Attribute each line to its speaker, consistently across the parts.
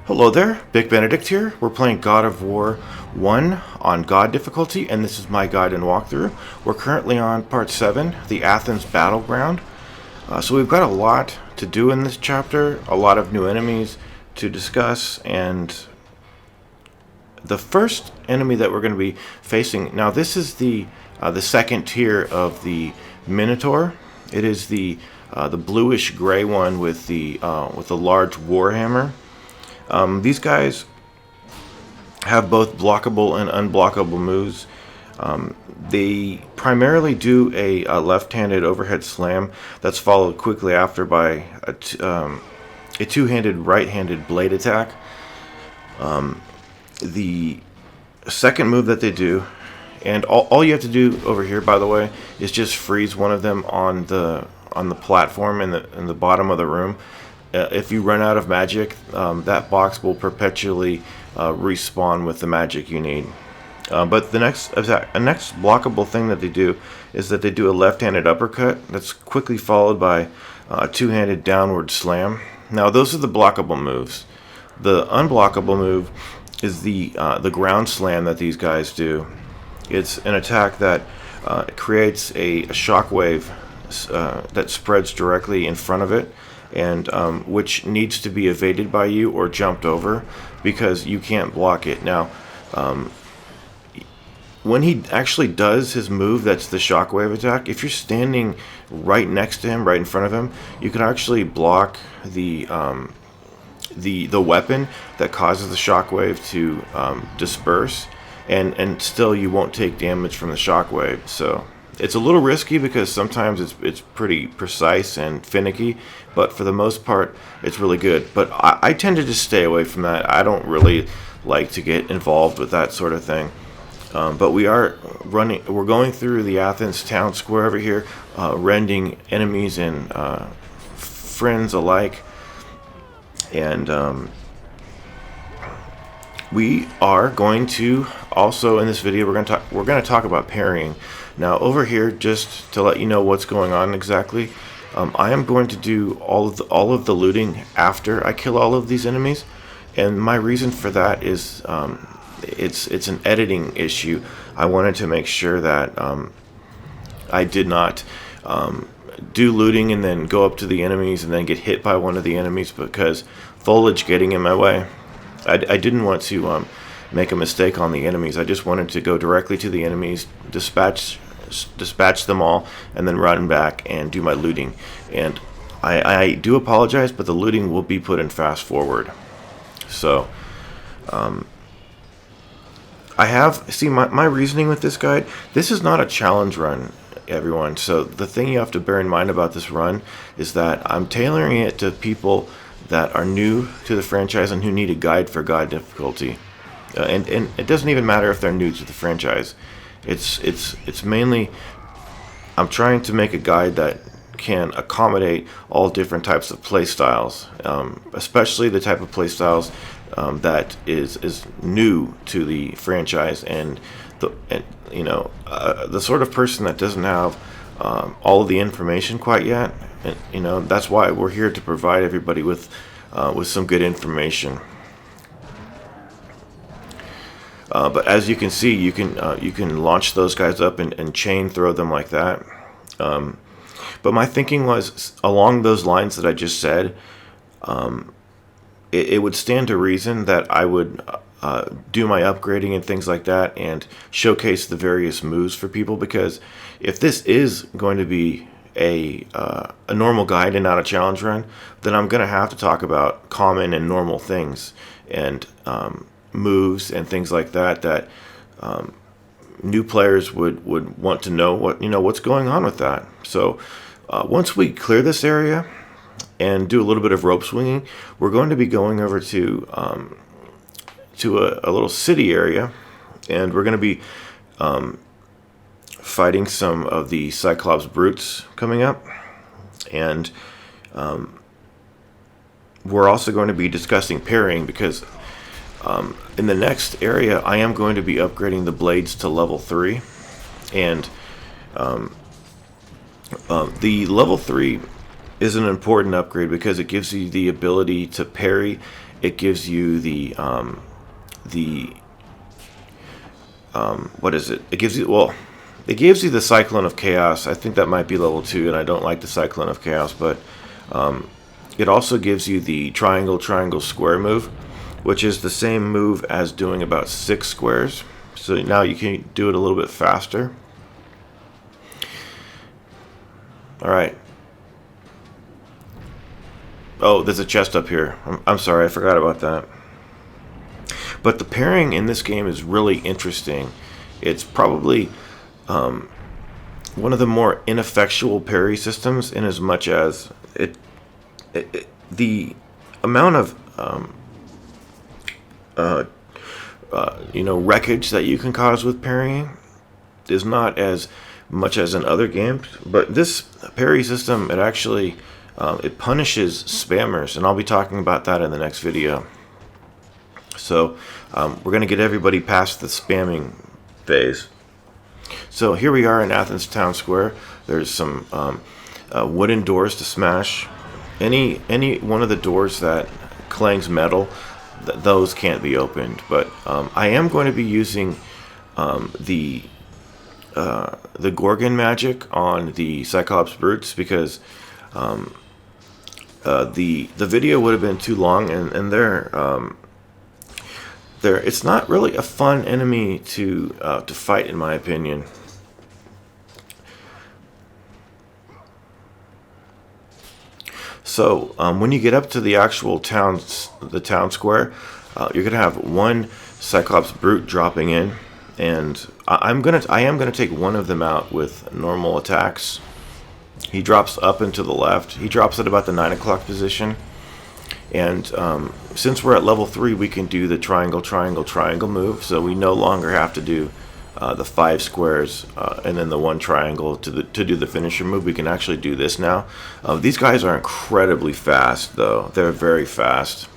Speaker 1: Hello there, Big Benedict here. We're playing God of War 1 on God difficulty, and this is my guide and walkthrough. We're currently on part 7, the Athens Battleground. So we've got a lot to do in this chapter, a lot of new enemies to discuss, and the first enemy that we're going to be facing, now this is the second tier of the Minotaur. It is the bluish gray one with the large warhammer. These guys have both blockable and unblockable moves. They primarily do a left-handed overhead slam that's followed quickly after by a two-handed right-handed blade attack. The second move that they do, and all you have to do over here, by the way, is just freeze one of them on the platform in the bottom of the room. If you run out of magic, that box will perpetually respawn with the magic you need. But the next blockable thing that they do is that they do a left-handed uppercut that's quickly followed by a two-handed downward slam. Now those are the blockable moves. The unblockable move is the ground slam that these guys do. It's an attack that creates a shockwave that spreads directly in front of it, and which needs to be evaded by you or jumped over because you can't block it. Now, when he actually does his move, that's the shockwave attack, if you're standing right next to him, right in front of him, you can actually block the weapon that causes the shockwave to disperse, and still you won't take damage from the shockwave. So it's a little risky because sometimes it's pretty precise and finicky, but for the most part, it's really good. But I tend to just stay away from that. I don't really like to get involved with that sort of thing. But we're going through the Athens town square over here, rending enemies and friends alike. And we are going to also, in this video, we're going to talk about parrying. Now over here, just to let you know what's going on exactly, I am going to do all of the looting after I kill all of these enemies, and my reason for that is it's an editing issue. I wanted to make sure that I did not do looting and then go up to the enemies and then get hit by one of the enemies because foliage getting in my way. I didn't want to make a mistake on the enemies. I just wanted to go directly to the enemies, dispatch them all, and then run back and do my looting. And I do apologize, but the looting will be put in fast forward. So I have, see, my reasoning with this guide, this is not a challenge run, everyone. So the thing you have to bear in mind about this run is that I'm tailoring it to people that are new to the franchise and who need a guide for God difficulty. And it doesn't even matter if they're new to the franchise. It's mainly, I'm trying to make a guide that can accommodate all different types of play styles, especially the type of play styles that is new to the franchise, and the sort of person that doesn't have all of the information quite yet. And that's why we're here to provide everybody with some good information. But as you can see, you can launch those guys up and chain throw them like that. But my thinking was along those lines that I just said. It would stand to reason that I would do my upgrading and things like that and showcase the various moves for people, because if this is going to be a normal guide and not a challenge run, then I'm going to have to talk about common and normal things and moves and things like that new players would want to know what's going on with that. So once we clear this area and do a little bit of rope swinging, we're going to be going over to a little city area, and we're going to be fighting some of the Cyclops brutes coming up, and we're also going to be discussing parrying, because in the next area I am going to be upgrading the blades to level 3, and the level 3 is an important upgrade because it gives you the ability to parry it gives you the what is it? It gives you, well, it gives you the Cyclone of Chaos. I think that might be level 2, and I don't like the Cyclone of Chaos, but it also gives you the triangle, triangle, square move, which is the same move as doing about 6 squares. So now you can do it a little bit faster. Alright. Oh, there's a chest up here. I'm sorry, I forgot about that. But the parrying in this game is really interesting. It's probably one of the more ineffectual parry systems, in as much as the amount of wreckage that you can cause with parrying is not as much as in other games. But this parry system, it actually it punishes spammers, and I'll be talking about that in the next video. So we're going to get everybody past the spamming phase. So here we are in Athens Town Square. There's some wooden doors to smash. Any one of the doors that clangs metal, those can't be opened. But I am going to be using the Gorgon magic on the Cyclops brutes, because the video would have been too long, and it's not really a fun enemy to fight, in my opinion. So when you get up to the actual town square, you're gonna have one Cyclops brute dropping in, and I am gonna take one of them out with normal attacks. He drops up and to the left. He drops at about the 9 o'clock position. And since we're at level 3, we can do the triangle, triangle, triangle move. So we no longer have to do the 5 squares and then the 1 triangle to do the finisher move. We can actually do this now. These guys are incredibly fast, though. They're very fast.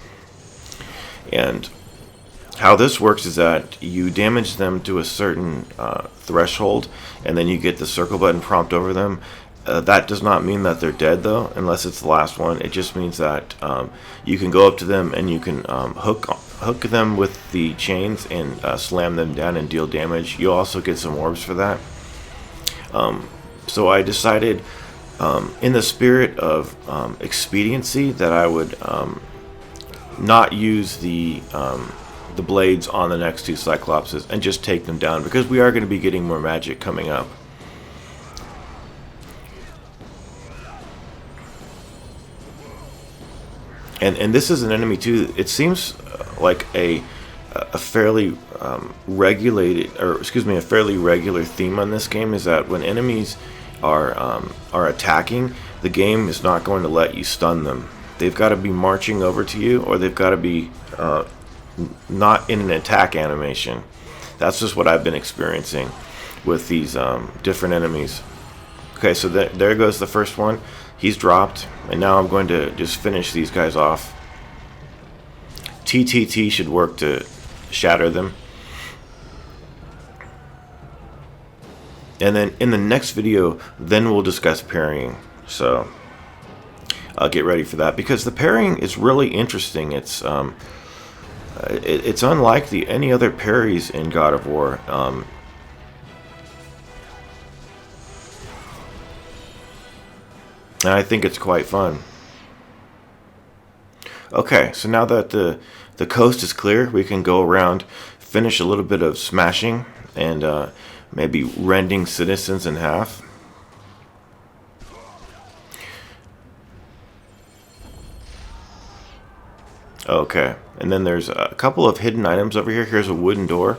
Speaker 1: And how this works is that you damage them to a certain threshold, and then you get the circle button prompt over them. That does not mean that they're dead, though, unless it's the last one. It just means that you can go up to them and you can hook them with the chains and slam them down and deal damage. You also get some orbs for that. So I decided, in the spirit of expediency, that I would not use the blades on the next 2 Cyclopses and just take them down, because we are going to be getting more magic coming up. And this is an enemy too. It seems like a fairly a fairly regular theme on this game is that when enemies are attacking, the game is not going to let you stun them. They've got to be marching over to you, or they've got to be not in an attack animation. That's just what I've been experiencing with these different enemies. Okay, so there goes the first one. He's dropped, and now I'm going to just finish these guys off. TTT should work to shatter them. And then in the next video, then we'll discuss parrying. So I'll get ready for that, because the parrying is really interesting. It's unlike any other parries in God of War. And I think it's quite fun. Okay, so now that the coast is clear, we can go around, finish a little bit of smashing, and maybe rending citizens in half. Okay, and then there's a couple of hidden items over here. Here's a wooden door,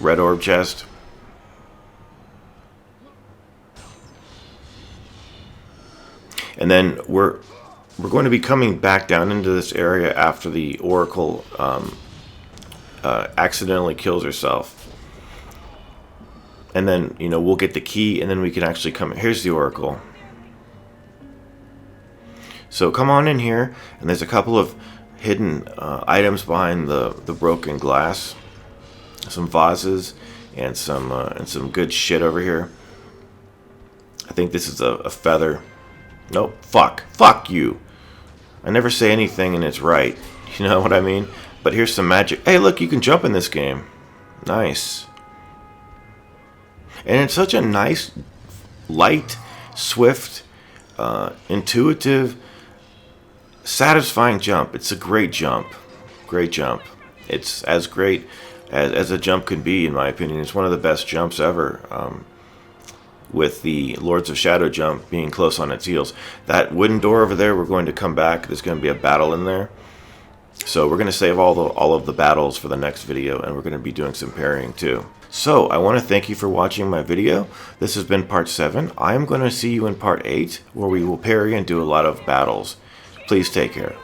Speaker 1: red orb chest. And then we're going to be coming back down into this area after the Oracle accidentally kills herself. And then, we'll get the key, and then we can actually come. Here's the Oracle. So come on in here, and there's a couple of hidden items behind the broken glass. Some vases and some good shit over here. I think this is a feather. Nope. Fuck you. I never say anything and it's right. You know what I mean? But here's some magic. Hey, look, you can jump in this game. Nice. And it's such a nice, light, swift, intuitive, satisfying jump. It's a great jump. Great jump. It's as great as a jump can be, in my opinion. It's one of the best jumps ever. With the Lords of Shadow jump being close on its heels. That wooden door over there, we're going to come back. There's going to be a battle in there. So we're going to save all of the battles for the next video, and we're going to be doing some parrying too. So I want to thank you for watching my video. This has been part 7. I'm going to see you in part 8, where we will parry and do a lot of battles. Please take care.